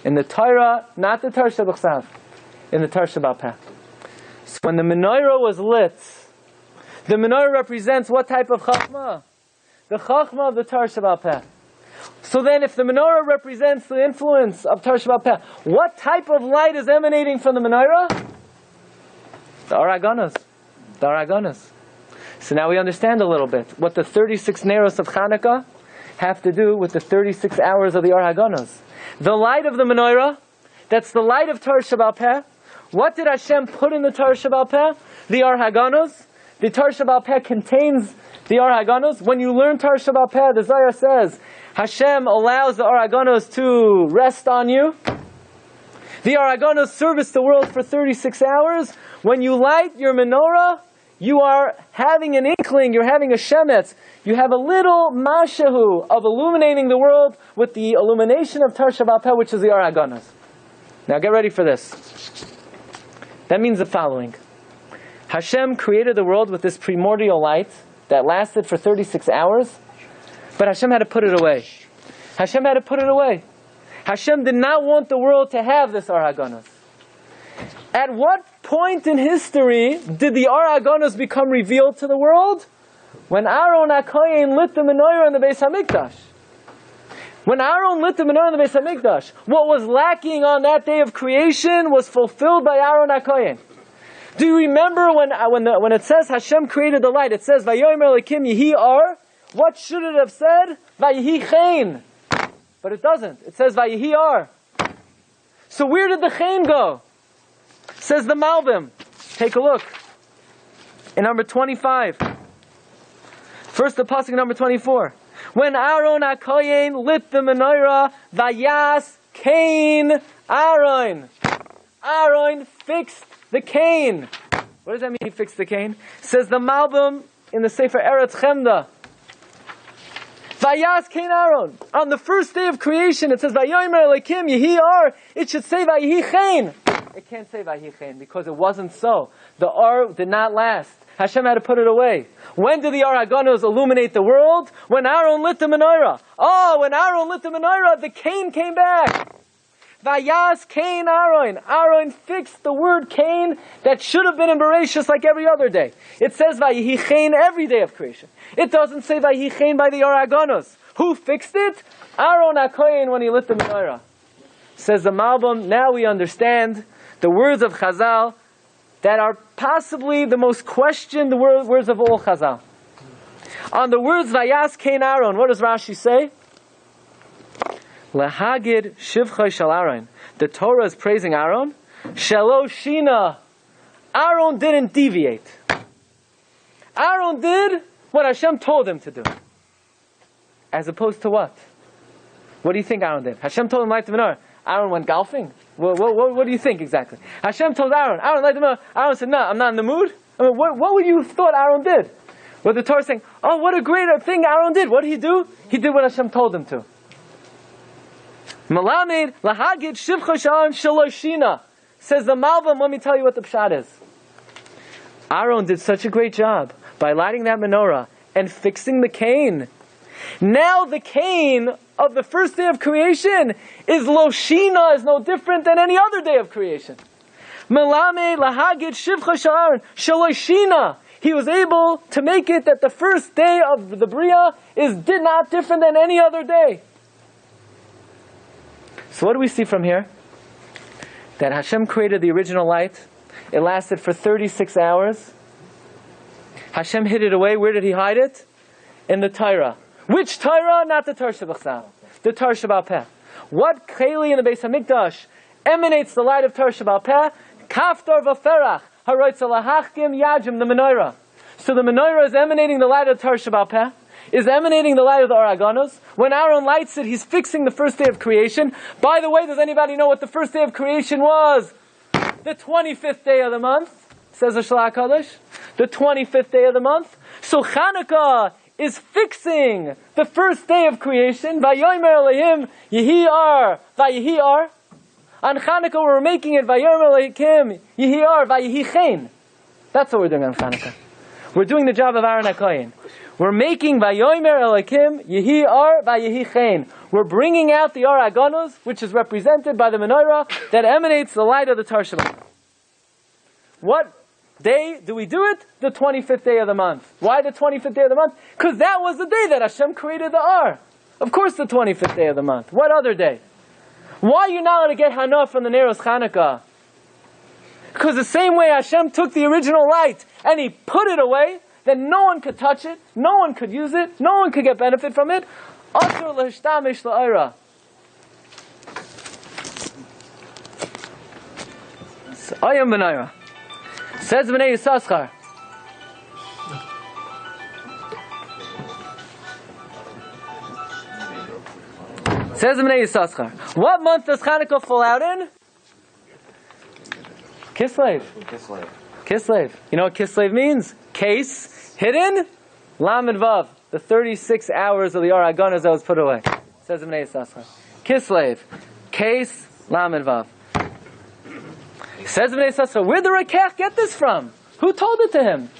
In the Torah, not the Torah Shebechsav. In the Torah Shebal Peh. So when the menorah was lit, the menorah represents what type of chachma? The chachma of the Torah Shebal Peh. So then if the menorah represents the influence of Torah Sheba'al Peh, what type of light is emanating from the menorah? The Aragonos. The Aragonos. So now we understand a little bit what the 36 Neros of Chanukah have to do with the 36 hours of the Aragonos. The light of the menorah, that's the light of Torah Sheba'al Peh. What did Hashem put in the Torah Sheba'al Peh? The Aragonos. The Torah Sheba'al Peh contains the Aragonos. When you learn Torah Sheba'al Peh, the Zohar says, Hashem allows the Aragonos to rest on you. The Aragonos service the world for 36 hours. When you light your menorah, you are having an inkling, you're having a shemetz. You have a little mashahu of illuminating the world with the illumination of Torah Sheba'al Peh, which is the Aragonos. Now get ready for this. That means the following. Hashem created the world with this primordial light that lasted for 36 hours, but Hashem had to put it away. Hashem had to put it away. Hashem did not want the world to have this Aragonos. At what point in history did the Aragonos become revealed to the world? When Aaron HaKohen lit the Menorah in the Beis HaMikdash. When Aaron lit the Menorah in the Beis HaMikdash, what was lacking on that day of creation was fulfilled by Aaron HaKohen. Do you remember when it says Hashem created the light, it says, Vayomer Elokim Yehi Or? What should it have said? Vayehi Chen. But it doesn't. It says Vayehi Or. So where did the Chen go? Says the Malbim. Take a look. In number 25. First the pasuk number 24. When Aaron HaKohen lit the menorah, Vayas Kain Aaron. Aaron fixed the cane. What does that mean, he fixed the cane? Says the Malbim in the Sefer Eretz Chemda. Vayas Kain Aaron. On the first day of creation, it says, Vayomer Elokim Yehi Or. It should say Vayehi Chen. It can't say Vayehi Chen because it wasn't so. The Or did not last. Hashem had to put it away. When did the Aragonos illuminate the world? When Aaron lit the menorah. Oh, when Aaron lit the menorah, the cane came back. Vayas Kain Aaron. Aaron fixed the word Kain that should have been in Bereshis like every other day. It says Vayehi Chen every day of creation. It doesn't say Vayehi Chen by the Aragonos. Who fixed it? Aaron HaKohen when he lit the menorah. Says the Malbim, now we understand the words of Chazal that are possibly the most questioned words of all Chazal. On the words Vayas Kain Aaron, what does Rashi say? Lahagid Shivcha Shel Aaron. The Torah is praising Aaron. Shelo Shina. Aaron didn't deviate. Aaron did what Hashem told him to do. As opposed to what? What do you think Aaron did? Hashem told him light the menorah. Aaron went golfing? What do you think exactly? Hashem told Aaron light the menorah. Aaron said, no, I'm not in the mood. I mean, what would you have thought Aaron did? Well, the Torah is saying, oh, what a great thing Aaron did. What did he do? He did what Hashem told him to. Malamed lahagid shivcha shalom shaloshina. Says the Malbim, let me tell you what the pshat is. Aaron did such a great job by lighting that menorah and fixing the cane. Now the cane of the first day of creation is loshina, is no different than any other day of creation. Malamed lahagid shivcha shalom shaloshina. He was able to make it that the first day of the Bria did not different than any other day. So what do we see from here? That Hashem created the original light. It lasted for 36 hours. Hashem hid it away. Where did He hide it? In the Torah. Which Torah? Not the Torah Shebachsal. The Torah Sheba'al Peh. What Keli in the Beis HaMikdash emanates the light of Torah Sheba'al Peh? Kaftar v'ferach haroitz lahachkim yajim, the menorah. So the menorah is emanating the light of Torah Sheba'al Peh, is emanating the light of the Aragonos. When Aaron lights it, he's fixing the first day of creation. By the way, does anybody know what the first day of creation was? The 25th day of the month, says the Shalach HaKadosh. The 25th day of the month. So Chanukah is fixing the first day of creation. Vayomer Elohim Yehi Or, Vayehi Or. On Chanukah we're making it Vayomer Elohim Yehi Or, Vayehi Chen. That's what we're doing on Chanukah. We're doing the job of Aaron HaKohen. We're making Vayomer Elokim Yehi Or Vayehi Chen. We're bringing out the Aragonos, which is represented by the menorah that emanates the light of the Torah Sheba'al Peh. What day do we do it? The 25th day of the month. Why the 25th day of the month? Because that was the day that Hashem created the Ar. Of course the 25th day of the month. What other day? Why are you not going to get Hana from the Neros Chanukah? Because the same way Hashem took the original light and He put it away, then no one could touch it, no one could use it, no one could get benefit from it. Asur l'hishtamish la'ira. Ayam Menorah. Says Bnei Yissaschar. Says Bnei Yissaschar. What month does Chanukah fall out in? Kislev. Kislev. You know what Kislev means? Case, hidden, Lamed Vav. The 36 hours of the Or HaGanos that was put away. Says Bnei Yissaschar. Kislev. Case, Lamed Vav. Says Bnei Yissaschar, where did Rakech get this from? Who told it to him?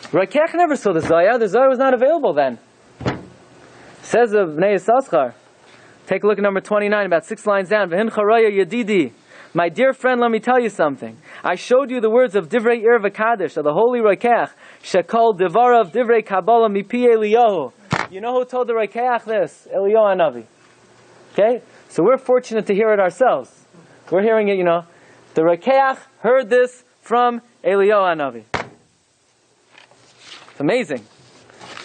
Rakech never saw the Zohar. The Zohar was not available then. Says Bnei Yissaschar. Take a look at number 29, about 6 lines down. V'hin charaya yedidi. My dear friend, let me tell you something. I showed you the words of Divrei Ir V'Kadosh, of the holy Rakech, Shekol Devarav Divrei Kabbalah Mipi Eliyahu. You know who told the Rakech this? Eliyahu Hanavi. Okay? So we're fortunate to hear it ourselves. We're hearing it, The Rakech heard this from Eliyahu Hanavi. It's amazing.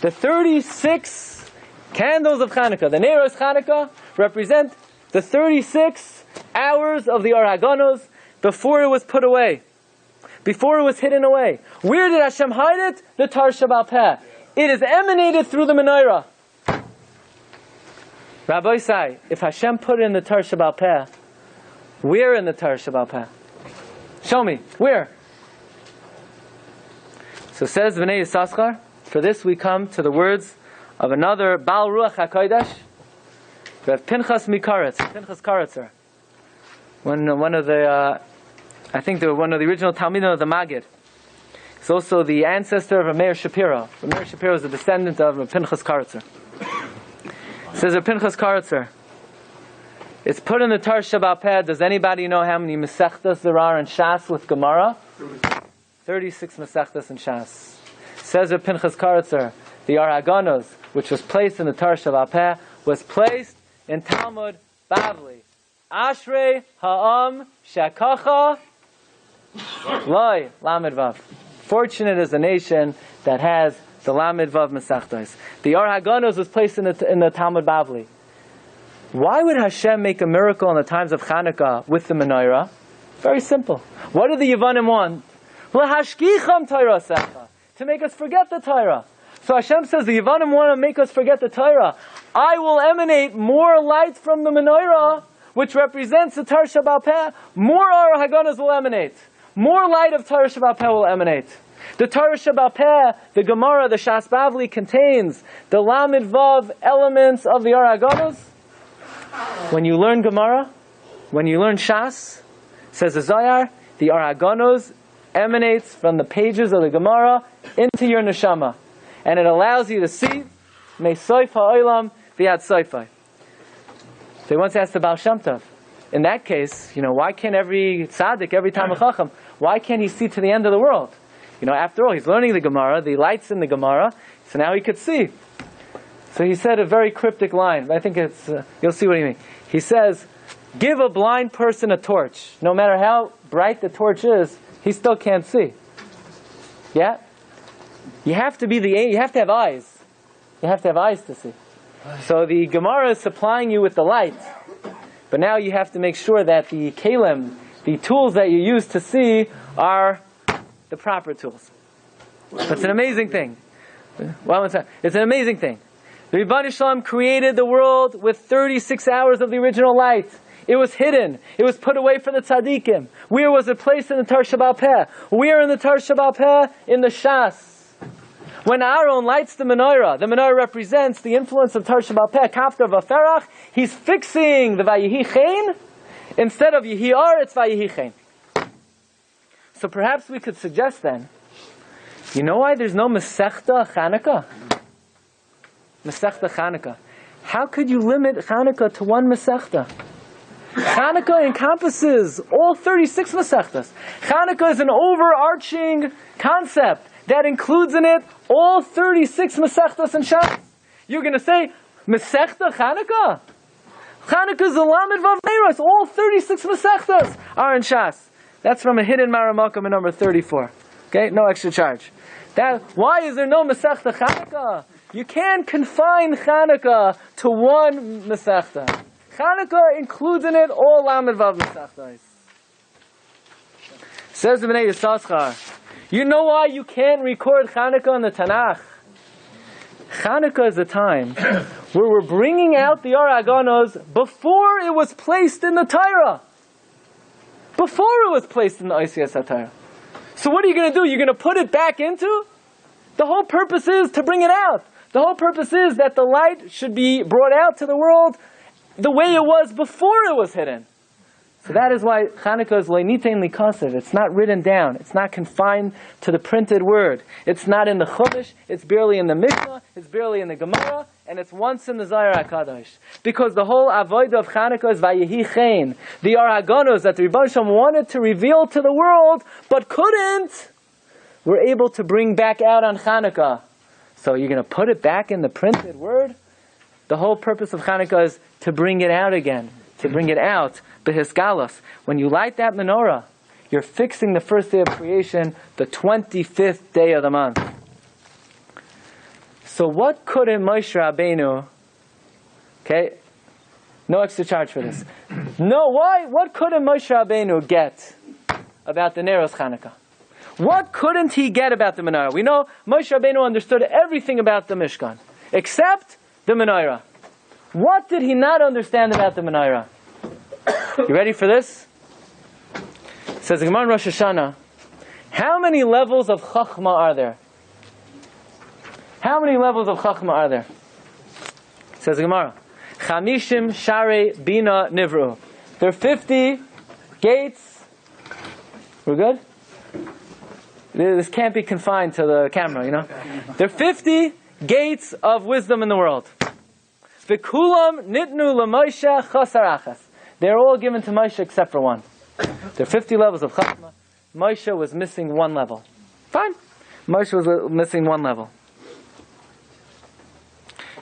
The 36 candles of Chanukah, the Neros Chanukah, represent the 36 hours of the Or HaGanos before it was put away, before it was hidden away. Where did Hashem hide it? The Torah Sheba'al Peh. It is emanated through the Menorah. Rabbi say, if Hashem put it in the Torah Sheba'al Peh, where in the Torah Sheba'al Peh? Show me. Where? So says Bnei Yissaschar, for this we come to the words of another Baal Ruach HaKodesh, Rav Pinchas Mikaretz, Pinchas Karetzer. One of the, I think one of the original Talmidim of the Maggid. He's also the ancestor of Meir Shapiro. Meir Shapiro is a descendant of Rav Pinchas Karetzer. Says Rav Pinchas Karetzer, it's put in the Torah Sheba'al Peh. Does anybody know how many Masechtas there are in Shas with Gemara? 36 Masechtas in Shas. Says Rav Pinchas Karetzer, the Or HaGanos, which was placed in the Torah Sheba'al Peh, was placed in Talmud Bavli. Ashrei ha'am shakacha loy lamed vav. Fortunate is a nation that has the lamed vav mesachtos. The Or HaGanos was placed in the Talmud Bavli. Why would Hashem make a miracle in the times of Chanukah with the Menorah? Very simple. What did the Yevanim want? Lahashkicham Torah, to make us forget the Torah. So Hashem says the Yevanim want to make us forget the Torah. I will emanate more light from the Menorah, which represents the Torah Sheba'al Peh. More Or HaGanos will emanate. More light of Torah Sheba'al Peh will emanate. The Torah Sheba'al Peh, the Gemara, the Shas Bavli, contains the Lamed Vav elements of the Or HaGanos. When you learn Gemara, when you learn Shas, says the Zohar, the Or HaGanos emanates from the pages of the Gemara into your neshama. And it allows you to see Mei Soif HaOlam V'Yad Soifai. They once asked the Baal Shem Tov, in that case, why can't every tzaddik, every Talmid Chacham, why can't he see to the end of the world? After all, he's learning the Gemara, the light's in the Gemara, so now he could see. So he said a very cryptic line, but I think it's, you'll see what he means. He says, give a blind person a torch. No matter how bright the torch is, he still can't see. Yeah? You have to have eyes. You have to have eyes to see. So the Gemara is supplying you with the light, but now you have to make sure that the kelim, the tools that you use to see, are the proper tools. It's an amazing thing. It's an amazing thing. The Rebbeinu Shalom created the world with 36 hours of the original light. It was hidden. It was put away for the tzaddikim. Where was it placed in the Torah Sheba'al Peh? Where in the Torah Sheba'al Peh? In the Shas. When Aaron lights the menorah represents the influence of Torah Sheba'al Peh, Kaftar V'Ferach. He's fixing the Vayihi Chen. Instead of Yehi Or, it's Vayihi Chen. So perhaps we could suggest then, you know why there's no Masechta Chanukah? Masechta Chanukah. How could you limit Chanukah to one Masechta? Chanukah encompasses all 36 Masechtas. Chanukah is an overarching concept that includes in it all 36 Masechtas and Shas. You're going to say, Masechta Chanukah? Chanukah is the Lamed Vav Neiros. All 36 Masechtas are in Shas. That's from a hidden Maramakum in number 34. Okay, no extra charge. Why is there no Masechta Chanukah? You can't confine Chanukah to one Masechta. Chanukah includes in it all Lamed Vav Masechtas. Says the Bnei Yissaschar, you know why you can't record Chanukah in the Tanakh? Chanukah is a time where we're bringing out the Or HaGanos before it was placed in the Torah. Before it was placed in the Osiyas HaTorah. So what are you going to do? You're going to put it back into? The whole purpose is to bring it out. The whole purpose is that the light should be brought out to the world the way it was before it was hidden. So that is why Chanukah is lo'nitein likasev. It's not written down. It's not confined to the printed word. It's not in the Chumash. It's barely in the Mishnah. It's barely in the Gemara. And it's once in the Zohar HaKadosh. Because the whole avodah of Chanukah is vayehi chen. The Or HaGanos that the Rebbe Shem wanted to reveal to the world, but couldn't, were able to bring back out on Chanukah. So you're going to put it back in the printed word? The whole purpose of Chanukah is to bring it out again. To bring it out. Behiskalos. When you light that menorah, you're fixing the first day of creation, the 25th day of the month. So what couldn't Moshe Rabbeinu, okay, no extra charge for this. No, why? What couldn't Moshe Rabbeinu get about the Neros Chanukah? What couldn't he get about the menorah? We know Moshe Rabbeinu understood everything about the Mishkan, except the menorah. What did he not understand about the menorah? You ready for this? It says the Gemara in Rosh Hashanah, how many levels of Chachma are there? How many levels of Chachma are there? It says the Gemara, Chamishim Share Bina Nivru. There are 50 gates. We're good? This can't be confined to the camera, you know? There are 50 gates of wisdom in the world. V'kulam nitnu l'Moshe chasar achas. They're all given to Moshe except for one. There are 50 levels of Chachma. Moshe was missing one level. Fine. Moshe was missing one level.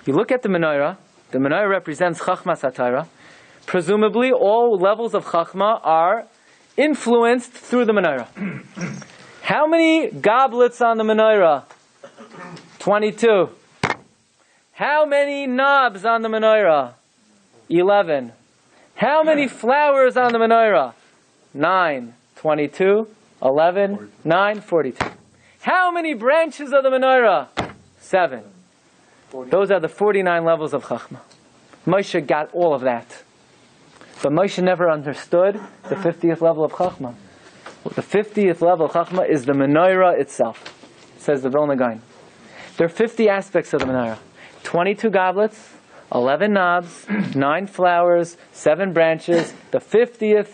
You look at the Menorah. The Menorah represents Chachmas HaTorah. Presumably, all levels of Chachma are influenced through the Menorah. How many goblets on the Menorah? 22. How many knobs on the Menorah? 11. How many flowers on the Menorah? 9, 22, 11, 9, 42. How many branches of the Menorah? 7. Those are the 49 levels of Chachma. Moshe got all of that. But Moshe never understood the 50th level of Chachma. The 50th level of Chachma is the Menorah itself, says the Vilna Gaon. There are 50 aspects of the Menorah. 22 goblets, 11 knobs, 9 flowers, 7 branches. The 50th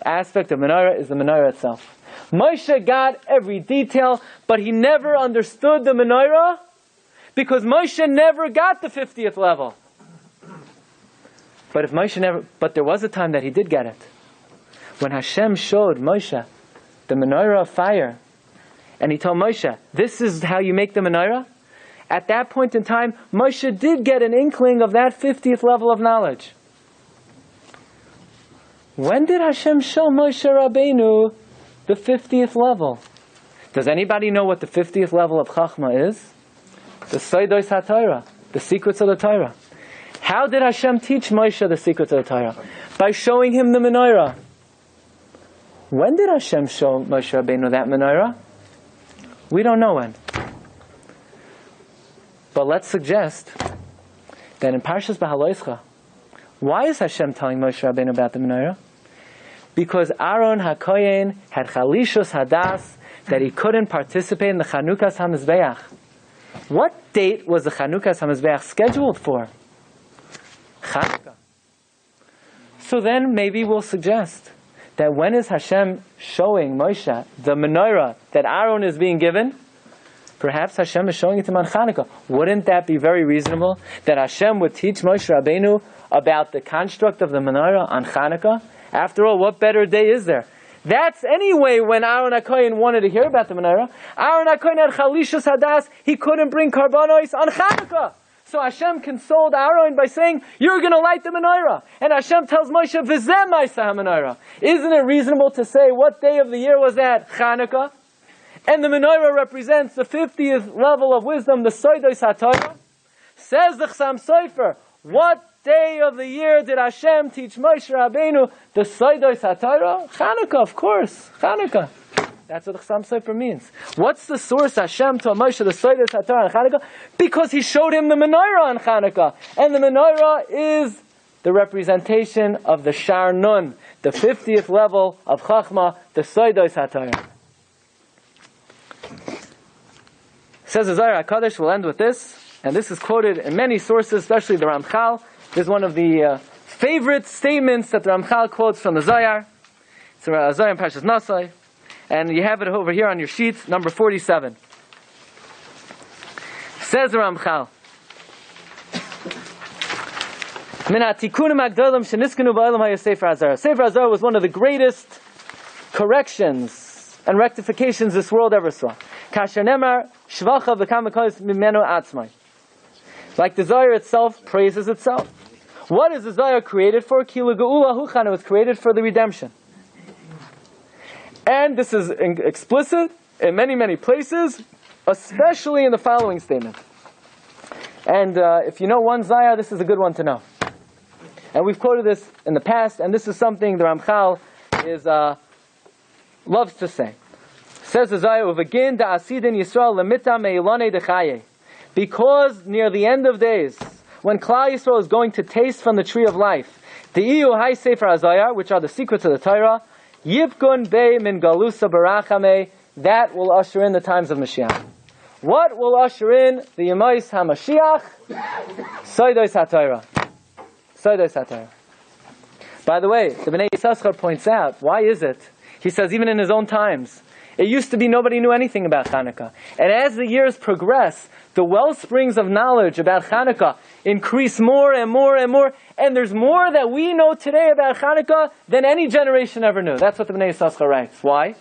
aspect of Menorah is the Menorah itself. Moshe got every detail, but he never understood the Menorah because Moshe never got the 50th level. But there was a time that he did get it. When Hashem showed Moshe the Menorah of fire, and he told Moshe, this is how you make the Menorah. At that point in time, Moshe did get an inkling of that 50th level of knowledge. When did Hashem show Moshe Rabbeinu the 50th level? Does anybody know what the 50th level of Chachma is? The Seidos HaTorah, the secrets of the Torah. How did Hashem teach Moshe the secrets of the Torah? By showing him the Menorah. When did Hashem show Moshe Rabbeinu that Menorah? We don't know when. But let's suggest that in Parshas Behaloischa, why is Hashem telling Moshe Rabbeinu about the Menorah? Because Aaron HaKoyen had Chalishus Hadas, that he couldn't participate in the Chanukah's HaMizbeach. What date was the Chanukah's HaMizbeach scheduled for? Chanukah. So then maybe we'll suggest that when is Hashem showing Moshe the Menorah that Aaron is being given? Perhaps Hashem is showing it to him on Chanukah. Wouldn't that be very reasonable? That Hashem would teach Moshe Rabbeinu about the construct of the Menorah on Chanukah? After all, what better day is there? That's anyway when Aaron HaKoyen wanted to hear about the Menorah. Aaron HaKoyen had Chalishus Hadas. He couldn't bring Karbanos on Chanukah. So Hashem consoled Aaron by saying, you're going to light the menorah. And Hashem tells Moshe, V'zeh ma'aseh ha-menorah. Isn't it reasonable to say, what day of the year was that? Chanukah. And the menorah represents the 50th level of wisdom, the Soidos HaTorah. Says the Chassam Sofer, what day of the year did Hashem teach Moshe Rabbeinu the Soidos HaTorah? Chanukah, of course. Chanukah. That's what the Chassam Sofer means. What's the source Hashem told Moshe the Soidos HaTorah on Chanukah? Because he showed him the menorah on Chanukah. And the menorah is the representation of the Shar Nun, the 50th level of Chachma, the Soidos HaTorah. Says the Zohar HaKadosh, we'll end with this, and this is quoted in many sources, especially the Ramchal. This is one of the favorite statements that the Ramchal quotes from the Zohar. It's a Zohar in Parshas Nasai, and you have it over here on your sheet, number 47. Says the Ramchal, Sefer Hazar was one of the greatest corrections and rectifications this world ever saw. Like the Zohar itself praises itself. What is the Zohar created for? It was created for the redemption. And this is explicit in many, many places, especially in the following statement. And if you know one Zohar, this is a good one to know. And we've quoted this in the past, and this is something the Ramchal loves to say. Says the Zohar, "Uvegin da'asidin Yisrael lemita meilone dechaye." Because near the end of days, when Klal Yisrael is going to taste from the tree of life, the Iyu Hai Sefer HaZohar, which are the secrets of the Torah, Yipkun Bei Min Galusa Barachame, that will usher in the times of Mashiach. What will usher in the Yemais HaMashiach? Soidos HaTorah. Soidos HaTorah. By the way, the Bnei Yissaschar points out, why is it? He says, even in his own times, it used to be nobody knew anything about Chanukah. And as the years progress, the well springs of knowledge about Chanukah increase more and more and more. And there's more that we know today about Chanukah than any generation ever knew. That's what the Bnei Yissaschar writes. Why?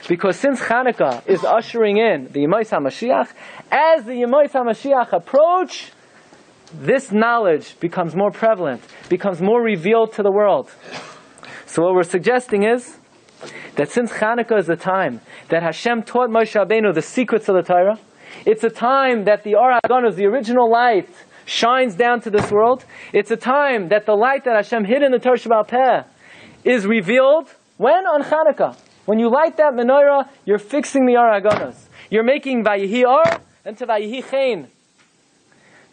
Because since Chanukah is ushering in the Yemais HaMashiach, as the Yemais HaMashiach approach, this knowledge becomes more prevalent, becomes more revealed to the world. So what we're suggesting is that since Chanukah is the time that Hashem taught Moshe Rabbeinu the secrets of the Torah, it's a time that the Or HaGanos, the original light, shines down to this world. It's a time that the light that Hashem hid in the Torah Sheba'al Peh is revealed. When? On Chanukah. When you light that menorah, you're fixing the Or HaGanos. You're making Vayihi Or into Vayihi Chen.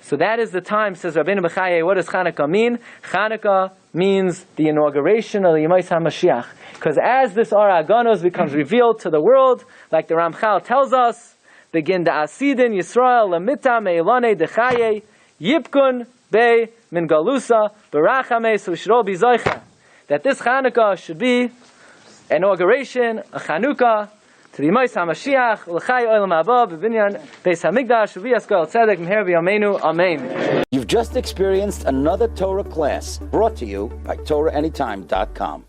So that is the time, says Rabbeinu B'chaye. What does Chanukah mean? Chanukah means the inauguration of the Yemais HaMashiach. Because as this Or HaGanos becomes revealed to the world, like the Ramchal tells us, begin the Asidin Yisrael Lamita Meilane Dechaye Yipkun Bei Min Galusa Barachame. So we should all be Zoicha that this Chanukah should be inauguration, a Chanukah to the Yemais HaMashiach, L'chai Olam Haba, B'binyan Beis HaMikdash, V'yas Kol Tzedek, Meher B'yameinu, Amen. You've just experienced another Torah class brought to you by TorahAnytime.com.